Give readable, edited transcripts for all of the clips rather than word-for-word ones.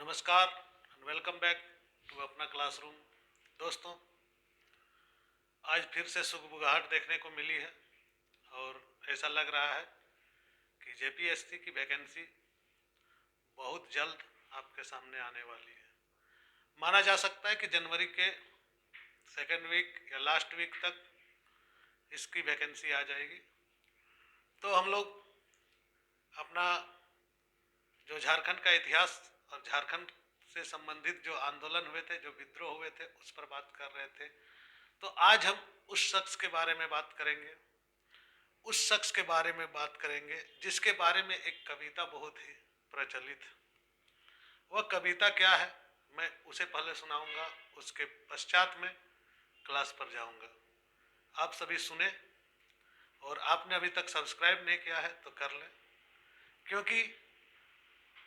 नमस्कार and welcome back to अपना classroom. दोस्तों, आज फिर से सुगबुगाहट देखने को मिली है और ऐसा लग रहा है कि जेपीएससी की वैकेंसी बहुत जल्द आपके सामने आने वाली है। माना जा सकता है कि जनवरी के सेकेंड वीक या लास्ट वीक तक इसकी वैकेंसी आ जाएगी। तो हम लोग अपना जो झारखंड का इतिहास और झारखंड से संबंधित जो आंदोलन हुए थे, जो विद्रोह हुए थे, उस पर बात कर रहे थे। तो आज हम उस शख्स के बारे में बात करेंगे, उस शख्स के बारे में बात करेंगे जिसके बारे में एक कविता बहुत ही प्रचलित है। वह कविता क्या है, मैं उसे पहले सुनाऊंगा, उसके पश्चात में क्लास पर जाऊंगा। आप सभी सुने, और आपने अभी तक सब्सक्राइब नहीं किया है तो कर लें, क्योंकि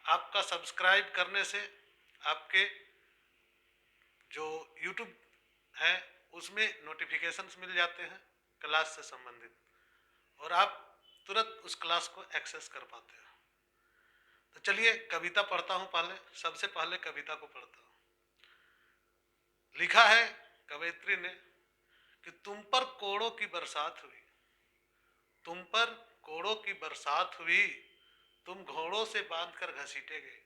आपका सब्सक्राइब करने से आपके जो YouTube है उसमें नोटिफिकेशंस मिल जाते हैं क्लास से संबंधित, और आप तुरंत उस क्लास को एक्सेस कर पाते हो। तो चलिए कविता पढ़ता हूँ। सबसे पहले कविता को पढ़ता हूँ। लिखा है कवयित्री ने कि तुम पर कोड़ों की बरसात हुई, तुम पर कोड़ों की बरसात हुई, तुम घोड़ों से बांधकर घसीटे गए।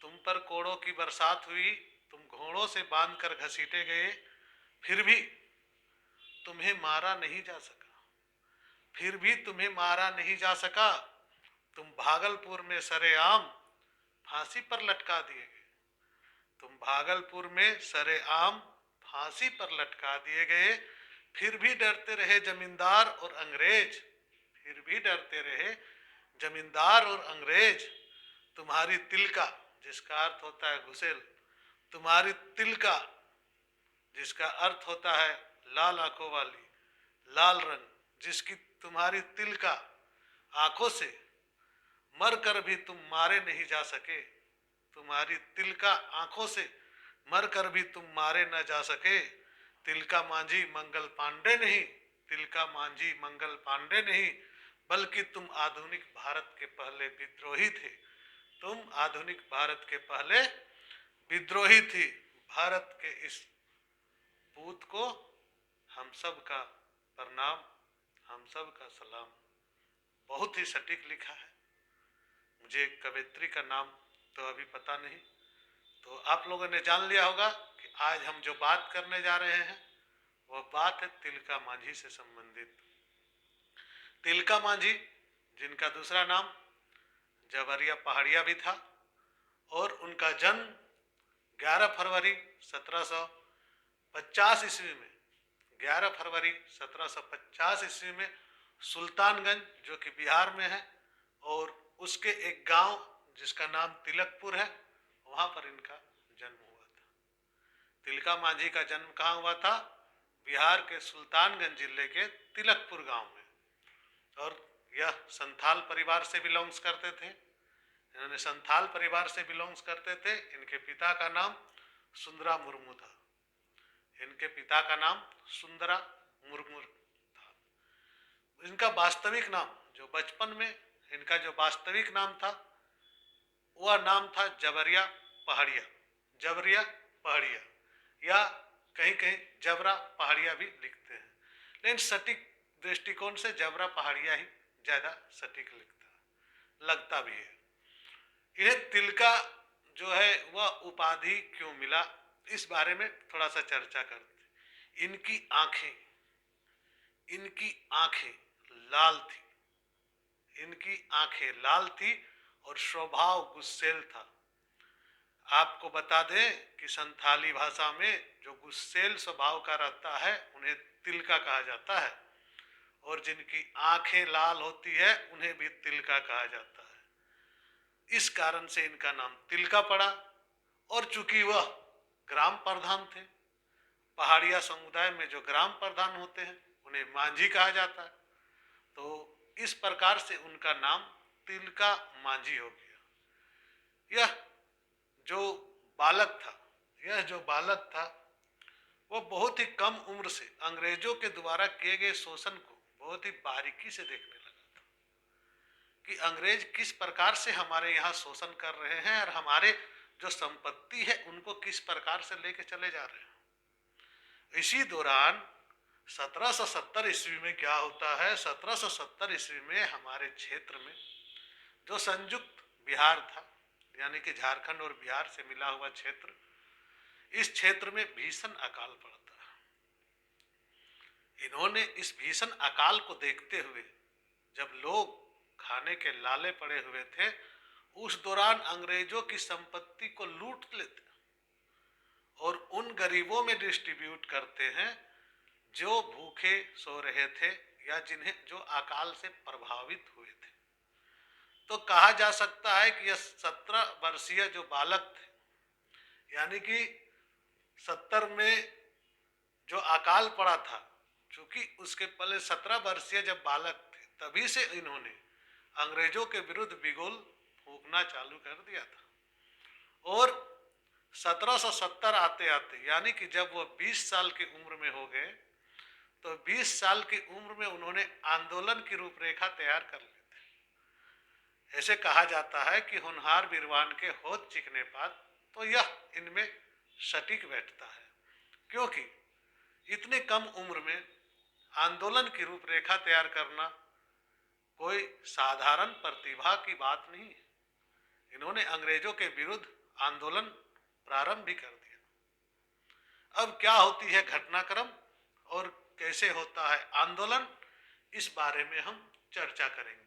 तुम पर कोड़ों की बरसात हुई, तुम घोड़ों से बांधकर घसीटे गए, फिर भी तुम्हें मारा नहीं जा सका, फिर भी तुम्हें मारा नहीं जा सका। तुम भागलपुर में सरेआम फांसी पर लटका दिए गए, तुम भागलपुर में सरेआम फांसी पर लटका दिए गए। फिर भी डरते रहे जमींदार और अंग्रेज, फिर भी डरते रहे जमींदार और अंग्रेज। तुम्हारी तिलका, जिसका अर्थ होता है घुसेल, तुम्हारी तिलका जिसका अर्थ होता है लाल आंखों वाली, लाल रंग, जिसकी तुम्हारी तिलका आंखों से मर कर भी तुम मारे नहीं जा सके, तुम्हारी तिलका आंखों से मर कर भी तुम मारे न जा सके। तिलका मांझी मंगल पांडे नहीं, तिलका मांझी मंगल पांडे नहीं, बल्कि तुम आधुनिक भारत के पहले विद्रोही थे, तुम आधुनिक भारत के पहले विद्रोही थी। भारत के इस पूत को हम सब का प्रणाम, हम सब का सलाम। बहुत ही सटीक लिखा है। मुझे कवयित्री का नाम तो अभी पता नहीं, तो आप लोगों ने जान लिया होगा कि आज हम जो बात करने जा रहे हैं वह बात है तिलका मांझी से संबंधित। तिलका मांझी, जिनका दूसरा नाम जबरिया पहाड़िया भी था, और उनका जन्म 11 फरवरी 1750 ईस्वी में, 11 फरवरी 1750 ईस्वी में सुल्तानगंज, जो कि बिहार में है, और उसके एक गांव जिसका नाम तिलकपुर है, वहां पर इनका जन्म हुआ था। तिलका मांझी का जन्म कहाँ हुआ था? बिहार के सुल्तानगंज जिले के तिलकपुर गांव में। और यह संथाल परिवार से बिलोंग्स करते थे, इन्होंने संथाल परिवार से बिलोंग्स करते थे। इनके पिता का नाम सुंदरा मुर्मू था, इनके पिता का नाम सुंदरा मुर्मू था। इनका वास्तविक नाम, जो बचपन में इनका जो वास्तविक नाम था, वह नाम था जबरिया पहाड़िया, जबरिया पहाड़िया, या कहीं कहीं जबरा पहाड़िया भी लिखते हैं, लेकिन सटीक दृष्टिकोण से जबरा पहाड़िया ही ज्यादा सटीक लगता भी है। इन्हें तिलका जो है वह उपाधि क्यों मिला, इस बारे में थोड़ा सा चर्चा करते। इनकी आंखें लाल थी, इनकी आंखें लाल थी और स्वभाव गुस्सेल था। आपको बता दें कि संथाली भाषा में जो गुस्सेल स्वभाव का रहता है उन्हें तिलका कहा जाता है, और जिनकी आंखें लाल होती है उन्हें भी तिलका कहा जाता है। इस कारण से इनका नाम तिलका पड़ा। और चूंकि वह ग्राम प्रधान थे, पहाड़िया समुदाय में जो ग्राम प्रधान होते हैं उन्हें मांझी कहा जाता है, तो इस प्रकार से उनका नाम तिलका मांझी हो गया। यह जो बालक था वो बहुत ही कम उम्र से अंग्रेजों के द्वारा किए गए शोषण को बहुत ही बारीकी से देखने लगा था कि अंग्रेज किस प्रकार से हमारे यहाँ शोषण कर रहे हैं और हमारे जो संपत्ति है उनको किस प्रकार से लेके चले जा रहे हैं। इसी दौरान 1770 ईस्वी में क्या होता है, 1770 ईस्वी में हमारे क्षेत्र में जो संयुक्त बिहार था, यानी कि झारखंड और बिहार से मिला हुआ क्षेत्र, इस क्षेत्र में भीषण अकाल पड़ता है। इन्होंने इस भीषण अकाल को देखते हुए, जब लोग खाने के लाले पड़े हुए थे, उस दौरान अंग्रेजों की संपत्ति को लूट लेते और उन गरीबों में डिस्ट्रीब्यूट करते हैं जो भूखे सो रहे थे या जिन्हें जो अकाल से प्रभावित हुए थे। तो कहा जा सकता है कि यह 17 वर्षीय जो बालक थे, यानी कि 70 में जो अकाल पड़ा था, चूंकि उसके पहले 17 वर्षीय जब बालक थे, तभी से इन्होंने अंग्रेजों के विरुद्ध बिगुल फूंकना चालू कर दिया था। और 1770 आते आते, यानी कि जब वो 20 साल की उम्र में हो गए, तो 20 साल की उम्र में उन्होंने आंदोलन की रूपरेखा तैयार कर ली थी। ऐसे कहा जाता है कि होनहार वीरवान के होत चिकने पात, तो यह इनमें सटीक बैठता है, क्योंकि इतने कम उम्र में आंदोलन की रूपरेखा तैयार करना कोई साधारण प्रतिभा की बात नहीं है। इन्होंने अंग्रेजों के विरुद्ध आंदोलन प्रारंभ भी कर दिया। अब क्या होती है घटनाक्रम और कैसे होता है आंदोलन, इस बारे में हम चर्चा करेंगे।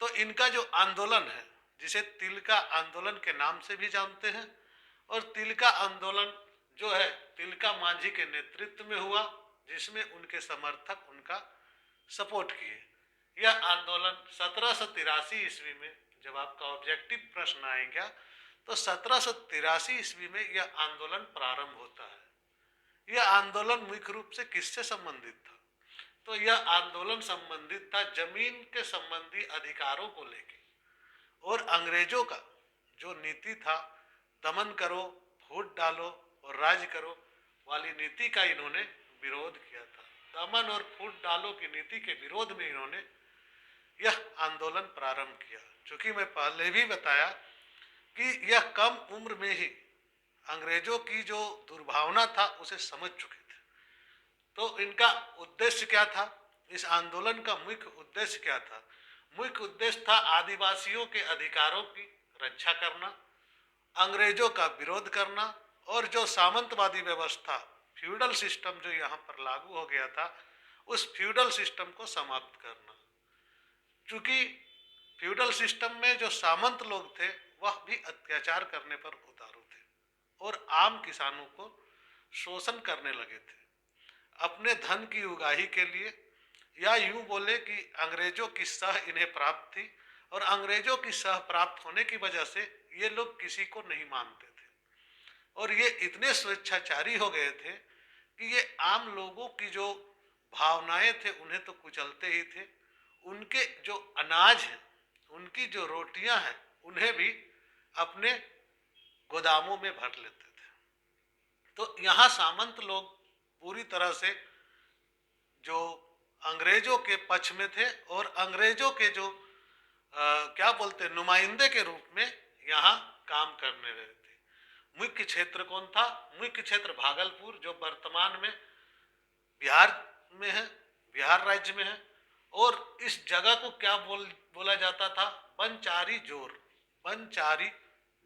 तो इनका जो आंदोलन है, जिसे तिलका आंदोलन के नाम से भी जानते हैं, और तिलका आंदोलन जो है तिलका मांझी के नेतृत्व में हुआ, जिसमें उनके समर्थक उनका सपोर्ट किए। यह आंदोलन 1783 ईस्वी में, जब आपका ऑब्जेक्टिव प्रश्न आएगा, तो 1783 ईस्वी में यह आंदोलन प्रारंभ होता है। यह आंदोलन मुख्य रूप से किससे संबंधित था? तो यह आंदोलन संबंधित था जमीन के संबंधी अधिकारों को लेकर, और अंग्रेजों का जो नीति था, दमन करो, फूट डालो और राज करो वाली नीति का इन्होंने विरोध किया था। दमन और फूट डालो की नीति के विरोध में इन्होंने यह आंदोलन प्रारंभ किया। चूंकि मैं पहले भी बताया कि यह कम उम्र में ही अंग्रेजों की जो दुर्भावना था उसे समझ चुके थे। तो इनका उद्देश्य क्या था? इस आंदोलन का मुख्य उद्देश्य क्या था? मुख्य उद्देश्य था आदिवासियों के अधिकारों की रक्षा करना, अंग्रेजों का विरोध करना, और जो सामंतवादी व्यवस्था, फ्यूडल सिस्टम जो यहाँ पर लागू हो गया था, उस फ्यूडल सिस्टम को समाप्त करना। चूंकि फ्यूडल सिस्टम में जो सामंत लोग थे वह भी अत्याचार करने पर उतारू थे और आम किसानों को शोषण करने लगे थे अपने धन की उगाही के लिए, या यूं बोले कि अंग्रेजों की सह इन्हें प्राप्त थी, और अंग्रेजों की सह प्राप्त होने की वजह से ये लोग किसी को नहीं मानते थे, और ये इतने स्वेच्छाचारी हो गए थे कि ये आम लोगों की जो भावनाएं थे उन्हें तो कुचलते ही थे, उनके जो अनाज है, उनकी जो रोटियां हैं, उन्हें भी अपने गोदामों में भर लेते थे। तो यहाँ सामंत लोग पूरी तरह से जो अंग्रेजों के पक्ष में थे, और अंग्रेजों के जो क्या बोलते नुमाइंदे के रूप में यहाँ काम करने रहे थे। मुख्य क्षेत्र कौन था? मुख्य क्षेत्र भागलपुर, जो वर्तमान में बिहार में है, बिहार राज्य में है। और इस जगह को क्या बोला जाता था? बनचारी जोर। बनचारी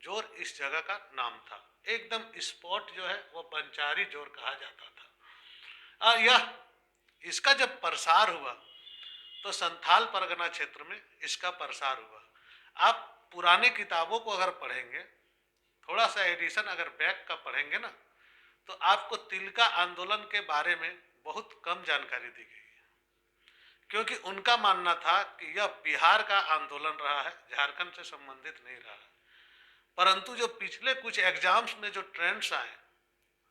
जोर इस जगह का नाम था। एकदम स्पॉट जो है वो बनचारी जोर कहा जाता था। यह इसका जब प्रसार हुआ तो संथाल परगना क्षेत्र में इसका प्रसार हुआ। आप पुराने किताबों को अगर पढ़ेंगे, थोड़ा सा एडिशन अगर बैक का पढ़ेंगे ना, तो आपको तिलका आंदोलन के बारे में बहुत कम जानकारी दी गई है, क्योंकि उनका मानना था कि यह बिहार का आंदोलन रहा है, झारखंड से संबंधित नहीं रहा है। परंतु जो पिछले कुछ एग्जाम्स में जो ट्रेंड्स आए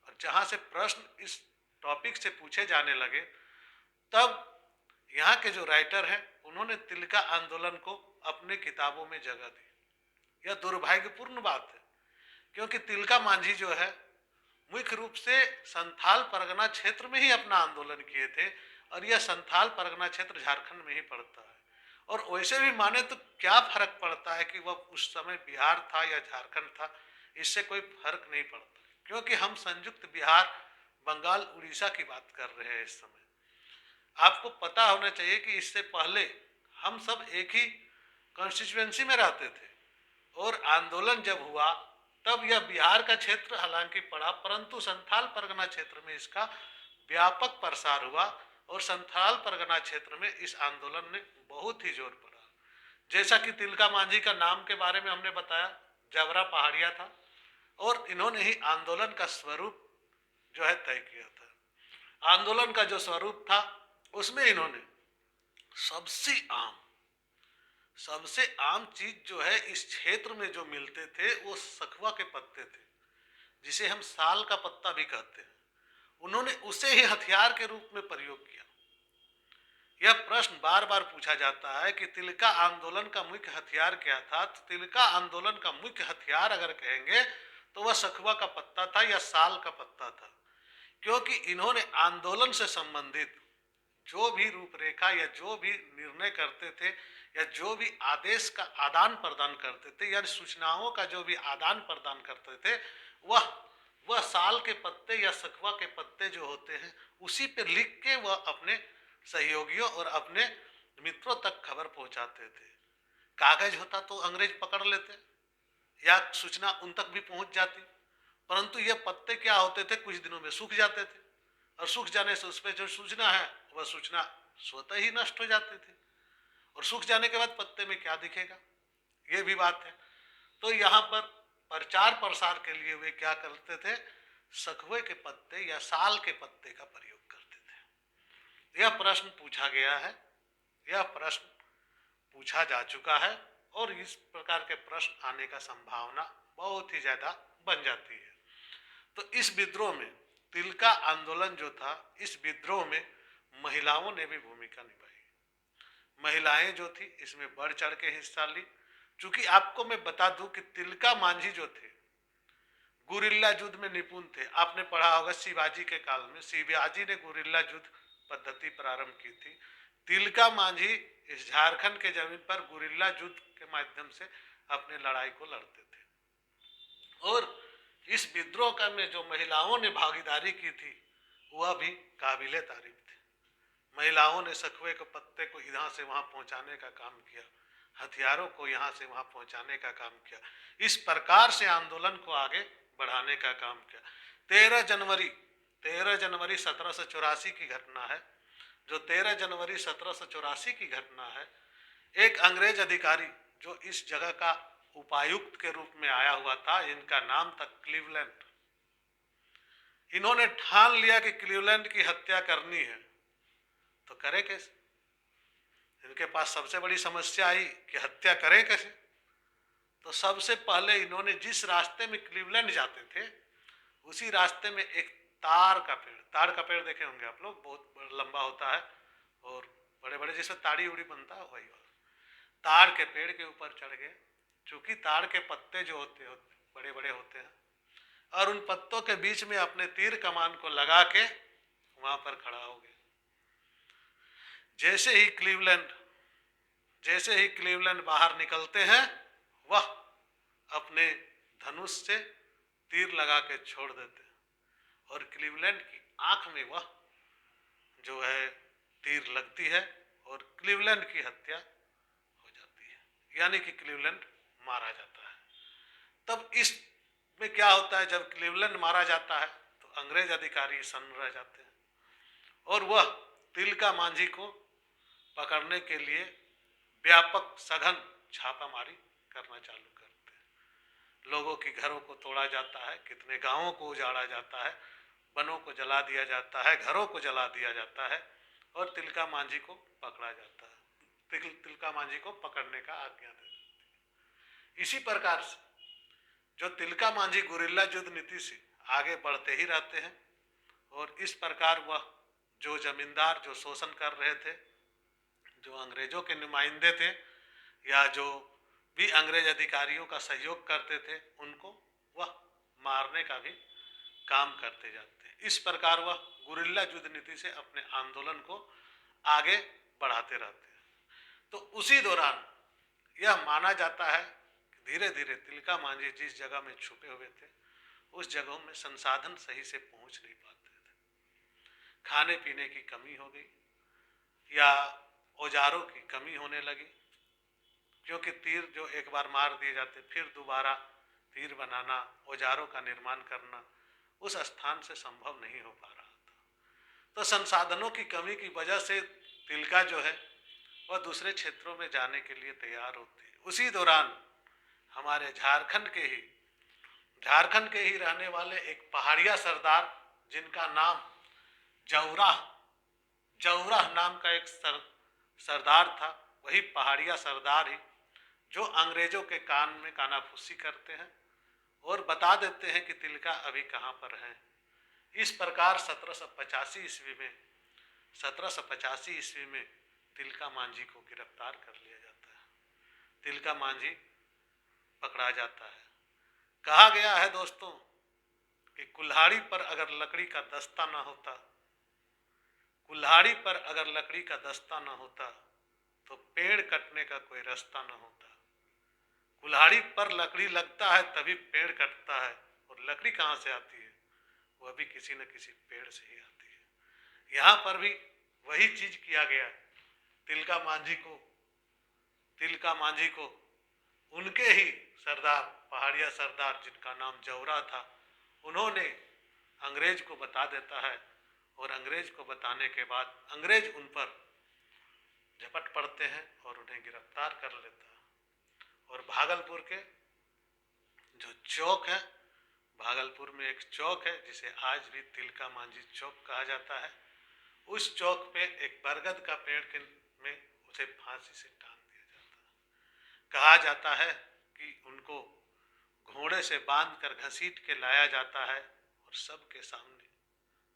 और जहां से प्रश्न इस टॉपिक से पूछे जाने लगे, तब यहाँ के जो राइटर हैं उन्होंने तिलका आंदोलन को अपने किताबों में जगह दी। यह दुर्भाग्यपूर्ण बात है, क्योंकि तिलका मांझी जो है मुख्य रूप से संथाल परगना क्षेत्र में ही अपना आंदोलन किए थे, और यह संथाल परगना क्षेत्र झारखंड में ही पड़ता है। और वैसे भी माने तो क्या फर्क पड़ता है कि वह उस समय बिहार था या झारखंड था, इससे कोई फर्क नहीं पड़ता, क्योंकि हम संयुक्त बिहार, बंगाल, उड़ीसा की बात कर रहे हैं इस समय। आपको पता होना चाहिए कि इससे पहले हम सब एक ही कॉन्स्टिट्यूएंसी में रहते थे, और आंदोलन जब हुआ तब यह बिहार का क्षेत्र हालांकि पड़ा, परंतु संथाल परगना क्षेत्र में इसका व्यापक प्रसार हुआ, और संथाल परगना क्षेत्र में इस आंदोलन ने बहुत ही जोर पड़ा। जैसा कि तिलका मांझी का नाम के बारे में हमने बताया, जबरा पहाड़िया था, और इन्होंने ही आंदोलन का स्वरूप जो है तय किया था। आंदोलन का जो स्वरूप था उसमें इन्होंने सबसे आम चीज जो है इस क्षेत्र में जो मिलते थे वो सखुआ के पत्ते थे, जिसे हम साल का पत्ता भी कहते हैं। उन्होंने उसे ही हथियार के रूप में प्रयोग किया। यह प्रश्न बार बार पूछा जाता है कि तिलका आंदोलन का मुख्य हथियार क्या था। तो तिलका आंदोलन का मुख्य हथियार अगर कहेंगे तो वह सखुआ का पत्ता था या साल का पत्ता था, क्योंकि इन्होंने आंदोलन से संबंधित जो भी रूपरेखा या जो भी निर्णय करते थे या जो भी आदेश का आदान प्रदान करते थे, यानी सूचनाओं का जो भी आदान प्रदान करते थे, वह साल के पत्ते या सखुआ के पत्ते जो होते हैं उसी पे लिख के वह अपने सहयोगियों और अपने मित्रों तक खबर पहुंचाते थे। कागज होता तो अंग्रेज पकड़ लेते या सूचना उन तक भी पहुंच जाती, परंतु ये पत्ते क्या होते थे, कुछ दिनों में सूख जाते थे, और सूख जाने से उसमें जो सूचना है वह सूचना स्वतः ही नष्ट हो जाती थी, और सूख जाने के बाद पत्ते में क्या दिखेगा, ये भी बात है। तो यहाँ पर प्रचार प्रसार के लिए वे क्या करते थे, सखुए के पत्ते या साल के पत्ते का प्रयोग करते थे। यह प्रश्न पूछा गया है, यह प्रश्न पूछा जा चुका है, और इस प्रकार के प्रश्न आने का संभावना बहुत ही ज्यादा बन जाती है। तो इस विद्रोह में, तिलका आंदोलन जो था, इस विद्रोह में महिलाओं ने भी भूमिका निभाई। महिलाएं जो थी इसमें बढ़ चढ़ के हिस्सा ली। चूंकि आपको मैं बता दूं कि तिलका मांझी जो थे गुरिल्ला युद्ध में निपुण थे। आपने पढ़ा होगा शिवाजी के काल में शिवाजी ने गुरिल्ला युद्ध पद्धति प्रारंभ की थी। तिलका मांझी इस झारखंड के जमीन पर गुरिल्ला युद्ध के माध्यम से अपने लड़ाई को लड़ते थे, और इस विद्रोह का में जो महिलाओं ने भागीदारी की थी वह भी काबिले तारीफ थी। महिलाओं ने सखुए के पत्ते को यहाँ से वहाँ पहुँचाने का काम किया, हथियारों को यहाँ से वहाँ पहुँचाने का काम किया, इस प्रकार से आंदोलन को आगे बढ़ाने का काम किया। 13 जनवरी 1784 की घटना है। जो 13 जनवरी 1784 की घटना है, एक अंग्रेज अधिकारी जो इस जगह का उपायुक्त के रूप में आया हुआ था, इनका नाम था क्लीवलैंड। इन्होंने ठान लिया कि क्लीवलैंड की हत्या करनी है, तो करे कैसे। इनके पास सबसे बड़ी समस्या आई कि हत्या करें कैसे। तो सबसे पहले इन्होंने जिस रास्ते में क्लीवलैंड जाते थे उसी रास्ते में एक ताड़ का पेड़ देखे होंगे आप लोग, बहुत लंबा होता है और बड़े बड़े जैसे ताड़ी उड़ी बनता है वही वाला, ताड़ के पेड़ के ऊपर चढ़ गए। चूंकि ताड़ के पत्ते जो होते बड़े बड़े होते हैं, और उन पत्तों के बीच में अपने तीर कमान को लगा के वहां पर खड़ा हो गए। जैसे ही क्लीवलैंड बाहर निकलते हैं, वह अपने धनुष से तीर लगा के छोड़ देते हैं, और क्लीवलैंड की आंख में वह जो है तीर लगती है, और क्लीवलैंड की हत्या हो जाती है, यानी कि क्लीवलैंड मारा जाता है। तब इसमें क्या होता है, जब क्लीवलैंड मारा जाता है तो अंग्रेज अधिकारी सन्न रह जाते हैं, और वह तिलका मांझी को पकड़ने के लिए व्यापक सघन छापामारी करना चालू करते हैं। लोगों के घरों को तोड़ा जाता है, कितने गांवों को उजाड़ा जाता है, वनों को जला दिया जाता है, घरों को जला दिया जाता है, और तिलका मांझी को पकड़ा जाता है। तिलका मांझी को पकड़ने का आज्ञा दे देती है। इसी प्रकार से जो तिलका मांझी गुरिल्ला युद्ध नीति से आगे बढ़ते ही रहते हैं, और इस प्रकार वह जो जमींदार जो शोषण कर रहे थे, जो अंग्रेजों के नुमाइंदे थे या जो भी अंग्रेज अधिकारियों का सहयोग करते थे, उनको वह मारने का भी काम करते जाते हैं। इस प्रकार वह गुरिल्ला युद्ध नीति से अपने आंदोलन को आगे बढ़ाते रहते हैं। तो उसी दौरान यह माना जाता है कि धीरे धीरे तिलका मांझी जिस जगह में छुपे हुए थे उस जगहों में संसाधन सही से पहुंच नहीं पाते थे। खाने पीने की कमी हो गई या औजारों की कमी होने लगी, क्योंकि तीर जो एक बार मार दिए जाते फिर दोबारा तीर बनाना, औजारों का निर्माण करना उस स्थान से संभव नहीं हो पा रहा था। तो संसाधनों की कमी की वजह से तिलका जो है वह दूसरे क्षेत्रों में जाने के लिए तैयार होती है। उसी दौरान हमारे झारखंड के ही रहने वाले एक पहाड़िया सरदार जिनका नाम जौराह जौराह नाम का एक सरदार था, वही पहाड़िया सरदार ही जो अंग्रेजों के कान में कानाफूसी करते हैं और बता देते हैं कि तिलका अभी कहाँ पर है। इस प्रकार 1785 ईस्वी में तिलका मांझी को गिरफ्तार कर लिया जाता है। तिलका मांझी पकड़ा जाता है। कहा गया है दोस्तों कि कुल्हाड़ी पर अगर लकड़ी का दस्ता न होता, कुल्हाड़ी पर अगर लकड़ी का दस्ता न होता तो पेड़ कटने का कोई रास्ता न होता। कुल्हाड़ी पर लकड़ी लगता है तभी पेड़ कटता है, और लकड़ी कहाँ से आती है? वह भी किसी न किसी पेड़ से ही आती है। यहाँ पर भी वही चीज किया गया। तिलका मांझी को उनके ही सरदार, पहाड़िया सरदार जिनका नाम जौरा था, उन्होंने अंग्रेज को बता देता है, और अंग्रेज को बताने के बाद अंग्रेज उन पर झपट पड़ते हैं और उन्हें गिरफ्तार कर लेता है। और भागलपुर के जो चौक है, भागलपुर में एक चौक है जिसे आज भी तिलका मांझी चौक कहा जाता है, उस चौक पे एक बरगद का पेड़ में उसे फांसी से टांग दिया जाता है। कहा जाता है कि उनको घोड़े से बांध कर घसीट के लाया जाता है और सबके सामने,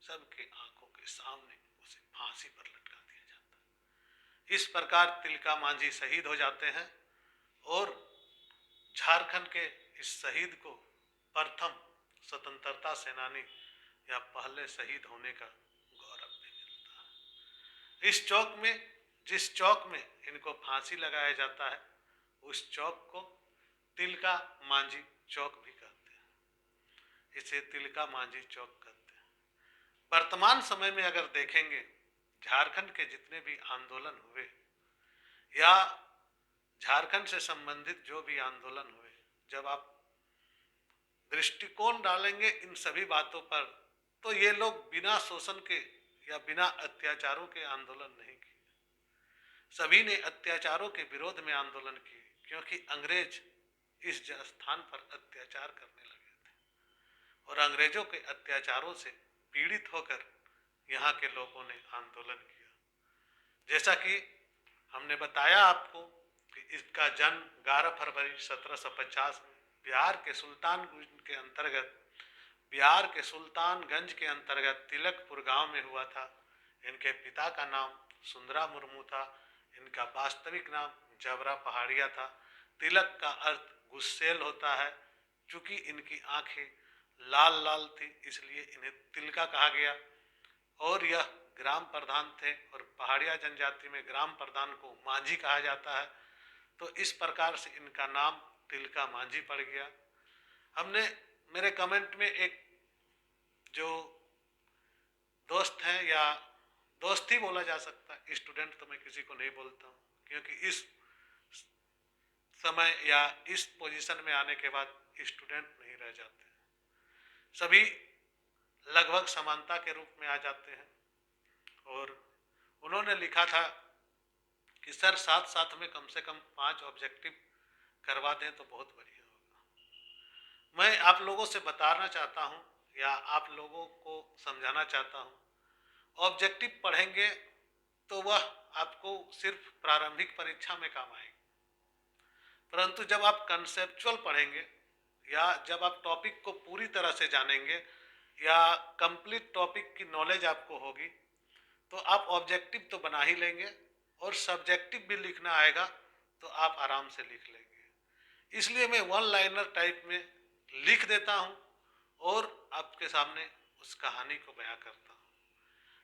सबके आंखों के सामने उसे फांसी पर लटका दिया जाता है। इस प्रकार तिलका मांझी शहीद हो जाते हैं और झारखंड के इस शहीद को प्रथम स्वतंत्रता सेनानी या पहले शहीद होने का गौरव भी मिलता है। इस चौक में, जिस चौक में इनको फांसी लगाया जाता है, उस चौक को तिलका मांझी चौक भी कहते हैं। इसे तिलका मांझी चौक कहते हैं। वर्तमान समय में अगर देखेंगे, झारखंड के जितने भी आंदोलन हुए या झारखंड से संबंधित जो भी आंदोलन हुए, जब आप दृष्टिकोण डालेंगे इन सभी बातों पर, तो ये लोग बिना शोषण के या बिना अत्याचारों के आंदोलन नहीं किए। सभी ने अत्याचारों के विरोध में आंदोलन किए, क्योंकि अंग्रेज इस स्थान पर अत्याचार करने लगे थे और अंग्रेजों के अत्याचारों से पीड़ित होकर यहाँ के लोगों ने आंदोलन किया। जैसा कि हमने बताया आपको कि इसका जन्म 11 फरवरी 1750 में बिहार के सुल्तानगंज के अंतर्गत तिलकपुर गांव में हुआ था। इनके पिता का नाम सुंदरा मुर्मू था। इनका वास्तविक नाम जबरा पहाड़िया था। तिलक का अर्थ गुस्सेल होता है। चूंकि इनकी आंखें लाल लाल थी इसलिए इन्हें तिलका कहा गया। और यह ग्राम प्रधान थे, और पहाड़िया जनजाति में ग्राम प्रधान को मांझी कहा जाता है। तो इस प्रकार से इनका नाम तिलका मांझी पड़ गया। हमने मेरे कमेंट में एक जो दोस्त हैं, या दोस्त ही बोला जा सकता है, स्टूडेंट तो मैं किसी को नहीं बोलता हूँ, क्योंकि इस समय या इस पोजीशन में आने के बाद स्टूडेंट नहीं रह जाते, सभी लगभग समानता के रूप में आ जाते हैं। और उन्होंने लिखा था कि सर साथ साथ में कम से कम 5 ऑब्जेक्टिव करवा दें तो बहुत बढ़िया होगा। मैं आप लोगों से बताना चाहता हूं या आप लोगों को समझाना चाहता हूं, ऑब्जेक्टिव पढ़ेंगे तो वह आपको सिर्फ प्रारंभिक परीक्षा में काम आएगी, परंतु जब आप कंसेप्चुअल पढ़ेंगे या जब आप टॉपिक को पूरी तरह से जानेंगे या कंप्लीट टॉपिक की नॉलेज आपको होगी, तो आप ऑब्जेक्टिव तो बना ही लेंगे और सब्जेक्टिव भी लिखना आएगा तो आप आराम से लिख लेंगे। इसलिए मैं 1 लाइनर टाइप में लिख देता हूं और आपके सामने उस कहानी को बयां करता हूं।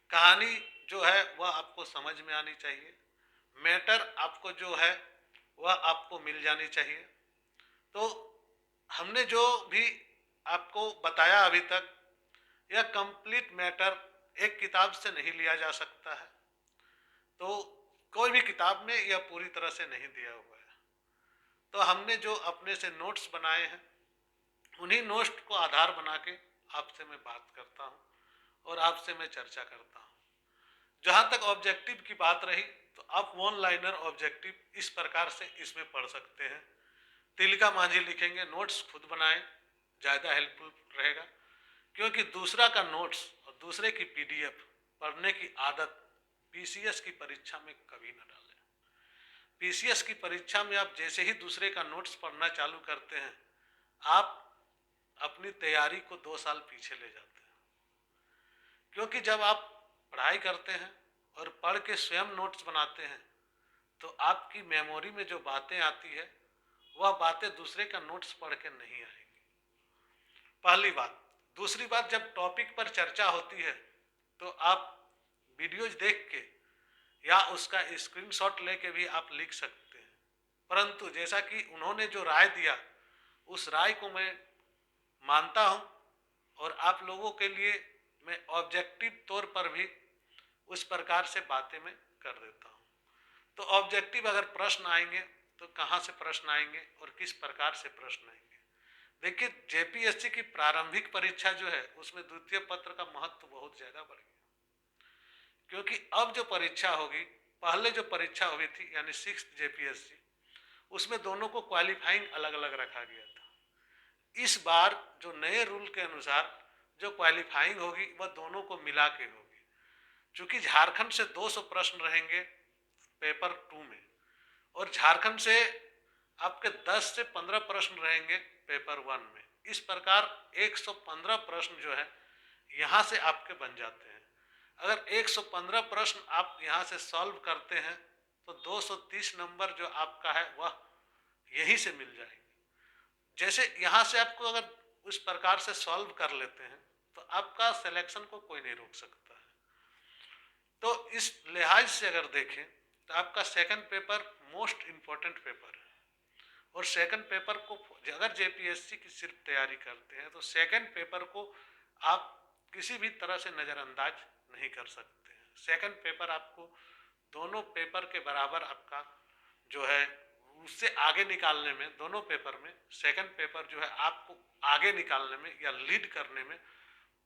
कहानी जो है वह आपको समझ में आनी चाहिए, मैटर आपको जो है वह आपको मिल जानी चाहिए। तो हमने जो भी आपको बताया अभी तक, यह कंप्लीट मैटर एक किताब से नहीं लिया जा सकता है। तो कोई भी किताब में यह पूरी तरह से नहीं दिया हुआ है। तो हमने जो अपने से नोट्स बनाए हैं, उन्हीं नोट्स को आधार बना के आपसे मैं बात करता हूँ और आपसे मैं चर्चा करता हूँ। जहाँ तक ऑब्जेक्टिव की बात रही, तो आप वन लाइनर ऑब्जेक्टिव इस प्रकार से इसमें पढ़ सकते हैं। तिलका मांझी लिखेंगे, नोट्स खुद बनाएं, ज़्यादा हेल्पफुल रहेगा। क्योंकि दूसरा का नोट्स और दूसरे की पीडीएफ पढ़ने की आदत पीसीएस की परीक्षा में कभी न डालें। पीसीएस की परीक्षा में आप जैसे ही दूसरे का नोट्स पढ़ना चालू करते हैं, आप अपनी तैयारी को 2 साल पीछे ले जाते हैं। क्योंकि जब आप पढ़ाई करते हैं और पढ़ के स्वयं नोट्स बनाते हैं, तो आपकी मेमोरी में जो बातें आती है, वह बातें दूसरे का नोट्स पढ़ के नहीं आएंगी। पहली बात। दूसरी बात, जब टॉपिक पर चर्चा होती है तो आप वीडियोज देख के या उसका स्क्रीनशॉट लेके भी आप लिख सकते हैं। परंतु जैसा कि उन्होंने जो राय दिया, उस राय को मैं मानता हूं और आप लोगों के लिए मैं ऑब्जेक्टिव तौर पर भी उस प्रकार से बातें मैं कर देता हूं। तो ऑब्जेक्टिव अगर प्रश्न आएंगे तो कहाँ से प्रश्न आएंगे और किस प्रकार से प्रश्न आएंगे। देखिए, जेपीएससी की प्रारंभिक परीक्षा जो है, उसमें द्वितीय पत्र का महत्व बहुत ज्यादा बढ़ गया। क्योंकि अब जो परीक्षा होगी, पहले जो परीक्षा हुई थी यानी 6th जेपीएससी, उसमें दोनों को क्वालिफाइंग अलग अलग रखा गया था। इस बार जो नए रूल के अनुसार जो क्वालिफाइंग होगी, वह दोनों को मिला के होगी। चूंकि झारखंड से 200 प्रश्न रहेंगे पेपर 2 में, और झारखंड से आपके 10 से 15 प्रश्न रहेंगे पेपर 1 में। इस प्रकार 115 प्रश्न जो है यहाँ से आपके बन जाते हैं। अगर 115 प्रश्न आप यहाँ से सॉल्व करते हैं तो 230 नंबर जो आपका है वह यहीं से मिल जाएंगे। जैसे यहाँ से आपको अगर उस प्रकार से सॉल्व कर लेते हैं तो आपका सिलेक्शन को कोई नहीं रोक सकता है। तो इस लिहाज से अगर देखें तो आपका second paper most important paper है। और सेकंड पेपर को अगर जेपीएससी की सिर्फ तैयारी करते हैं तो सेकंड पेपर को आप किसी भी तरह से नज़रअंदाज नहीं कर सकते हैं। सेकंड पेपर आपको दोनों पेपर के बराबर आपका जो है उससे आगे निकालने में, दोनों पेपर में सेकंड पेपर जो है आपको आगे निकालने में या लीड करने में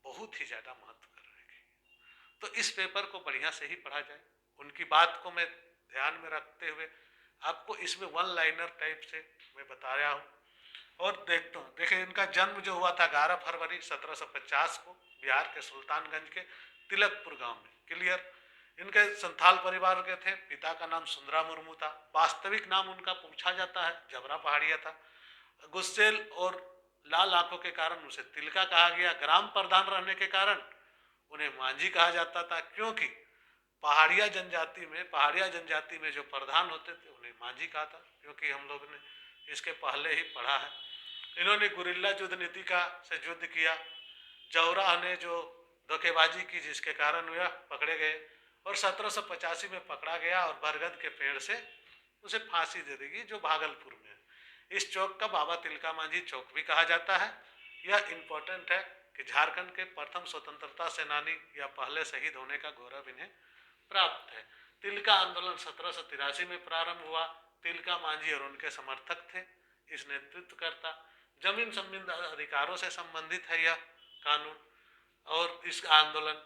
बहुत ही ज़्यादा महत्व रखेगी। तो इस पेपर को बढ़िया से ही पढ़ा जाए। उनकी बात को मैं ध्यान में रखते हुए आपको इसमें वन लाइनर टाइप से मैं बता रहा हूँ। और देखिए, इनका जन्म जो हुआ था 11 फरवरी 1750 को बिहार के सुल्तानगंज के तिलकपुर गांव में। क्लियर। इनके संथाल परिवार के थे। पिता का नाम सुंदरा मुर्मू था। वास्तविक नाम उनका पूछा जाता है, जबरा पहाड़िया था। गुस्सेल और लाल आंखों के कारण उसे तिलका कहा गया। ग्राम प्रधान रहने के कारण उन्हें मांझी कहा जाता था, क्योंकि पहाड़िया जनजाति में जो प्रधान होते थे उन्हें मांझी कहा था। क्योंकि हम लोग ने इसके पहले ही पढ़ा है। इन्होंने गुरिल्ला युद्ध नीति का से युद्ध किया। जौरा ने जो धोखेबाजी की जिसके कारण वह पकड़े गए और 1785 में पकड़ा गया और बरगद के पेड़ से उसे फांसी दे देगी, जो भागलपुर में है। इस चौक का बाबा तिलका मांझी चौक भी कहा जाता है। यह इम्पोर्टेंट है कि झारखंड के प्रथम स्वतंत्रता सेनानी या पहले शहीद होने का गौरव इन्हें प्राप्त है। तिलका आंदोलन 1783 में प्रारंभ हुआ। तिलका मांझी और उनके समर्थक थे इस नेतृत्वकर्ता। जमीन संबंधी अधिकारों से संबंधित है यह कानून, और इस आंदोलन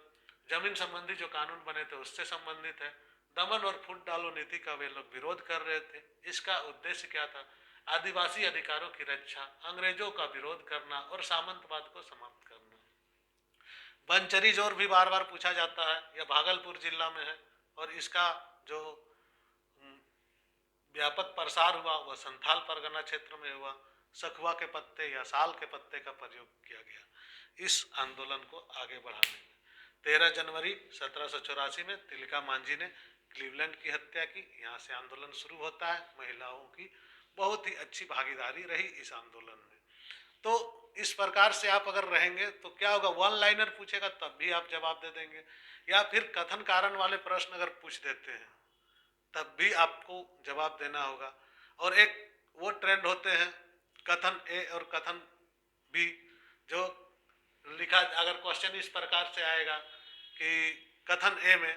जमीन संबंधी जो कानून बने थे उससे संबंधित है। दमन और फूट डालो नीति का वे लोग विरोध कर रहे थे। इसका उद्देश्य क्या था? आदिवासी अधिकारों की रक्षा, अंग्रेजों का विरोध करना और सामंतवाद को समाप्त करना। बनचरी जोर भी बार बार पूछा जाता है। यह भागलपुर जिला में है और इसका जो व्यापक प्रसार हुआ वह संथाल परगना क्षेत्र में हुआ। सखुआ के पत्ते या साल के पत्ते का प्रयोग किया गया इस आंदोलन को आगे बढ़ाने में। 13 जनवरी 1784 में तिलका मांझी ने क्लीवलैंड की हत्या की। यहाँ से आंदोलन शुरू होता है। महिलाओं की बहुत ही अच्छी भागीदारी रही इस आंदोलन में। तो इस प्रकार से आप अगर रहेंगे तो क्या होगा, वन लाइनर पूछेगा तब भी आप जवाब दे देंगे, या फिर कथन कारण वाले प्रश्न अगर पूछ देते हैं तब भी आपको जवाब देना होगा। और एक वो ट्रेंड होते हैं कथन ए और कथन बी जो लिखा, अगर क्वेश्चन इस प्रकार से आएगा कि कथन ए में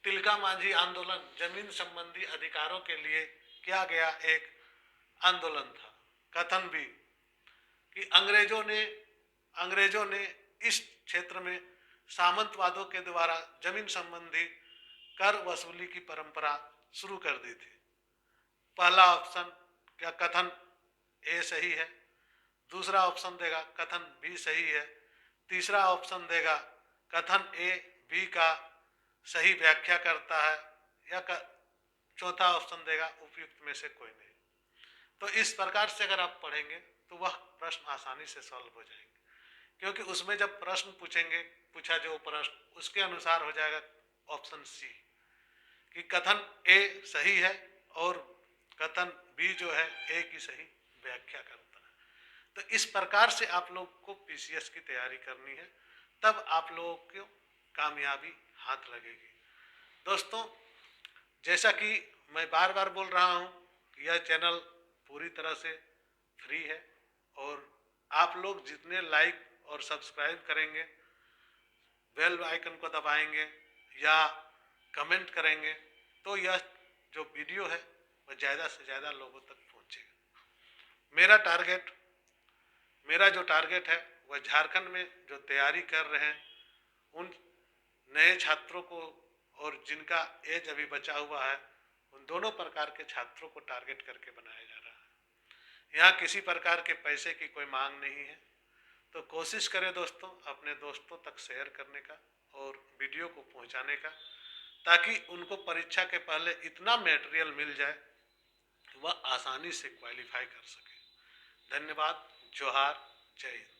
तिलका मांझी आंदोलन जमीन संबंधी अधिकारों के लिए किया गया एक आंदोलन था। कथन बी कि अंग्रेजों ने इस क्षेत्र में सामंतवादों के द्वारा जमीन संबंधी कर वसूली की परंपरा शुरू कर दी थी। पहला ऑप्शन क्या कथन ए सही है, दूसरा ऑप्शन देगा कथन बी सही है, तीसरा ऑप्शन देगा कथन ए बी का सही व्याख्या करता है, या चौथा ऑप्शन देगा उपयुक्त में से कोई नहीं। तो इस प्रकार से अगर आप पढ़ेंगे तो वह प्रश्न आसानी से सॉल्व हो जाएंगे, क्योंकि उसमें जब प्रश्न पूछा जो प्रश्न उसके अनुसार हो जाएगा ऑप्शन सी कि कथन ए सही है और कथन बी जो है ए की सही व्याख्या करता है। तो इस प्रकार से आप लोग को पीसीएस की तैयारी करनी है, तब आप लोगों को कामयाबी हाथ लगेगी। दोस्तों, जैसा कि मैं बार बार बोल रहा हूँ, यह चैनल पूरी तरह से फ्री है और आप लोग जितने लाइक और सब्सक्राइब करेंगे, बेल आइकन को दबाएंगे या कमेंट करेंगे, तो यह जो वीडियो है वह ज़्यादा से ज़्यादा लोगों तक पहुँचेगा। मेरा जो टारगेट है वह झारखंड में जो तैयारी कर रहे हैं उन नए छात्रों को और जिनका एज अभी बचा हुआ है, उन दोनों प्रकार के छात्रों को टारगेट करके बनाया जा रहा है। यहाँ किसी प्रकार के पैसे की कोई मांग नहीं है। तो कोशिश करें दोस्तों अपने दोस्तों तक शेयर करने का और वीडियो को पहुँचाने का, ताकि उनको परीक्षा के पहले इतना मटेरियल मिल जाए कि वह आसानी से क्वालिफाई कर सके। धन्यवाद। जोहार। जय हिंद।